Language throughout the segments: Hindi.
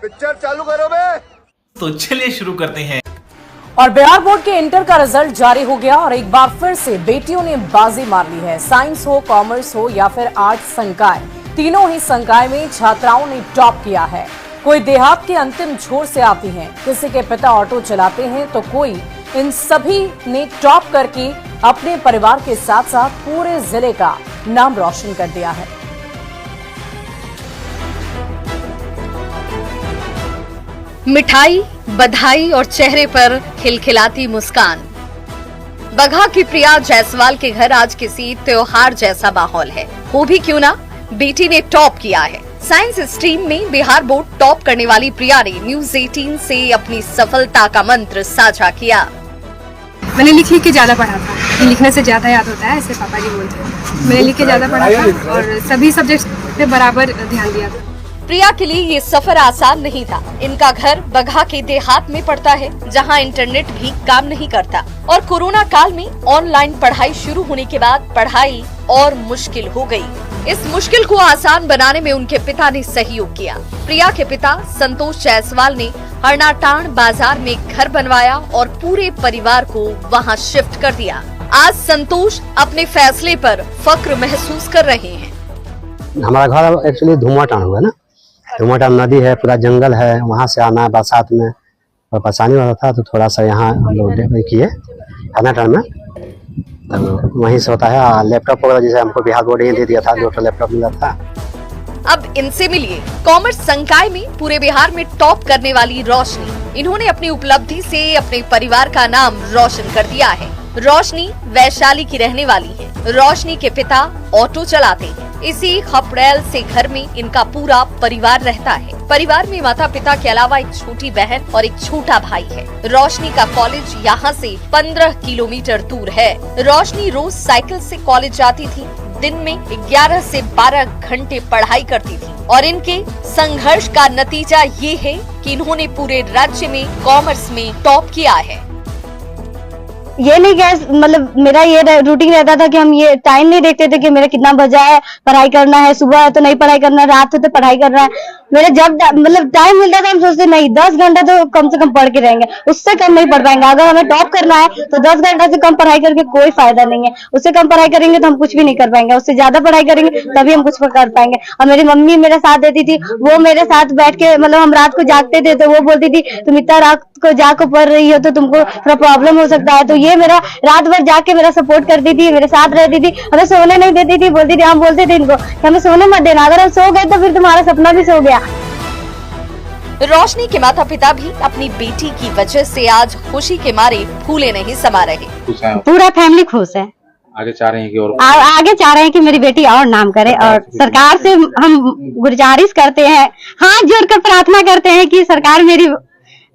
पिक्चर चालू करो बे। तो चलिए शुरू करते हैं। और बिहार बोर्ड के इंटर का रिजल्ट जारी हो गया और एक बार फिर से बेटियों ने बाजी मार ली है। साइंस हो, कॉमर्स हो या फिर आर्ट्स संकाय, तीनों ही संकाय में छात्राओं ने टॉप किया है। कोई देहात के अंतिम छोर से आती हैं, किसी के पिता ऑटो चलाते हैं तो कोई इन सभी ने टॉप करके अपने परिवार के साथ साथ पूरे जिले का नाम रोशन कर दिया है। मिठाई, बधाई और चेहरे पर खिलखिलाती मुस्कान। बगहा की प्रिया जायसवाल के घर आज किसी त्योहार जैसा माहौल है। हो भी क्यों ना, बेटी ने टॉप किया है। साइंस स्ट्रीम में बिहार बोर्ड टॉप करने वाली प्रिया ने न्यूज 18 से अपनी सफलता का मंत्र साझा किया। मैंने लिख के ज्यादा पढ़ा था, लिखने से ज्यादा याद होता है, ऐसे पापा जी बोलते हैं। मैंने लिख के ज्यादा पढ़ा था और सभी सब्जेक्ट्स पे बराबर ध्यान दिया था। प्रिया के लिए ये सफर आसान नहीं था। इनका घर बगहा के देहात में पड़ता है, जहां इंटरनेट भी काम नहीं करता और कोरोना काल में ऑनलाइन पढ़ाई शुरू होने के बाद पढ़ाई और मुश्किल हो गई। इस मुश्किल को आसान बनाने में उनके पिता ने सहयोग किया। प्रिया के पिता संतोष जायसवाल ने हरनाटाण बाजार में घर बनवाया और पूरे परिवार को वहां शिफ्ट कर दिया। आज संतोष अपने फैसले पर फक्र महसूस कर रहे हैं। हमारा घर एक्चुअली धुमाटान हुआ ना, धुमाटान नदी है, पूरा जंगल है, वहाँ से आना है बरसात में और परेशानी होता था, तो थोड़ा सा यहाँ हम लोग किए हरनाटान में, तो वहीं से होता है। लैपटॉप वगैरह जैसे हमको बिहार बोर्ड ही दे दिया था, 2 लैपटॉप मिला था। अब इनसे मिलिए कॉमर्स संकाय में पूरे बिहार में टॉप करने वाली रोशनी। इन्होंने अपनी उपलब्धि से अपने परिवार का नाम रोशन कर दिया है। रोशनी वैशाली की रहने वाली है। रोशनी के पिता ऑटो चलाते हैं। इसी खपड़ैल से घर में इनका पूरा परिवार रहता है। परिवार में माता पिता के अलावा एक छोटी बहन और एक छोटा भाई है। रोशनी का कॉलेज यहाँ से 15 किलोमीटर दूर है। रोशनी रोज साइकिल से कॉलेज जाती थी। दिन में 11 से 12 घंटे पढ़ाई करती थी और इनके संघर्ष का नतीजा ये है कि इन्होंने पूरे राज्य में कॉमर्स में टॉप किया है। ये नहीं क्या, मतलब मेरा ये रूटीन रहता था कि हम ये टाइम नहीं देखते थे कि मेरा कितना बजा है, पढ़ाई करना है, सुबह है तो नहीं पढ़ाई करना है, रात है तो पढ़ाई करना है। मेरे जब मतलब टाइम मिलता था हम सोचते नहीं 10 घंटा तो कम से कम पढ़ के रहेंगे, उससे कम नहीं पढ़ पाएंगे। अगर हमें टॉप करना है तो 10 घंटा से कम पढ़ाई करके कोई फायदा नहीं है। उससे कम पढ़ाई करेंगे तो हम कुछ भी नहीं कर पाएंगे, उससे ज्यादा पढ़ाई करेंगे तभी हम कुछ कर पाएंगे। और मेरी मम्मी मेरा साथ देती थी, वो मेरे साथ बैठ के, मतलब हम रात को जागते थे तो वो बोलती थी तुम इतना रात को जाकर पढ़ रही हो तो तुमको थोड़ा प्रॉब्लम हो सकता है। तो ये मेरा रात भर जाके मेरा सपोर्ट करती थी, मेरे साथ रहती थी, हमें सोने नहीं देती थी। बोलती थी, हम बोलते थे इनको कि हमें सोने मत देना, अगर हम सो गए तो फिर तुम्हारा सपना भी सो गया। रोशनी के माता पिता भी अपनी बेटी की वजह से आज खुशी के मारे फूले नहीं समा रहे। पूरा फैमिली खुश है। आगे चाह रहे हैं कि और आगे चाह रहे हैं कि मेरी बेटी और नाम करे और सरकार से हम गुजारिश करते हैं, हाथ जोड़कर प्रार्थना करते हैं कि सरकार मेरी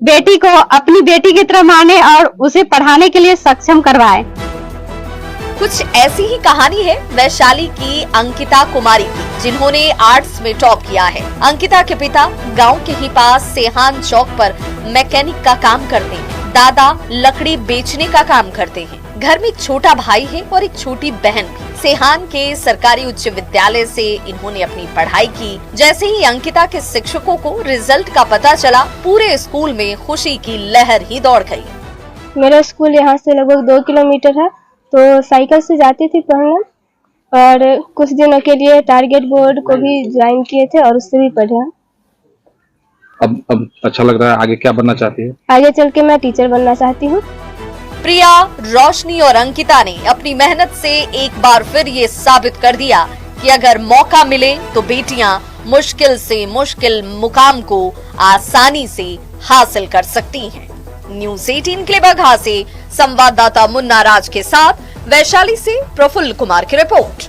बेटी को अपनी बेटी की तरह माने और उसे पढ़ाने के लिए सक्षम करवाए। कुछ ऐसी ही कहानी है वैशाली की अंकिता कुमारी की, जिन्होंने आर्ट्स में टॉप किया है। अंकिता के पिता गांव के ही पास सेहान चौक पर मैकेनिक का काम करते हैं। दादा लकड़ी बेचने का काम करते हैं। घर में एक छोटा भाई है और एक छोटी बहन भी। सेहान के सरकारी उच्च विद्यालय से इन्होंने अपनी पढ़ाई की। जैसे ही अंकिता के शिक्षकों को रिजल्ट का पता चला, पूरे स्कूल में खुशी की लहर ही दौड़ गई। मेरा स्कूल यहाँ से लगभग 2 किलोमीटर है, तो साइकिल से जाती थी पढ़ने और कुछ दिनों के लिए टारगेट बोर्ड को भी ज्वाइन किए थे और उससे भी पढ़े हैं। अब अच्छा लग रहा है। आगे क्या बनना चाहती है? आगे चल के मैं टीचर बनना चाहती हूँ। प्रिया, रोशनी और अंकिता ने अपनी मेहनत से एक बार फिर ये साबित कर दिया कि अगर मौका मिले तो बेटियां मुश्किल से मुश्किल मुकाम को आसानी से हासिल कर सकती हैं। न्यूज 18 के लिए बगहा से संवाददाता मुन्ना राज के साथ वैशाली से प्रफुल्ल कुमार की रिपोर्ट।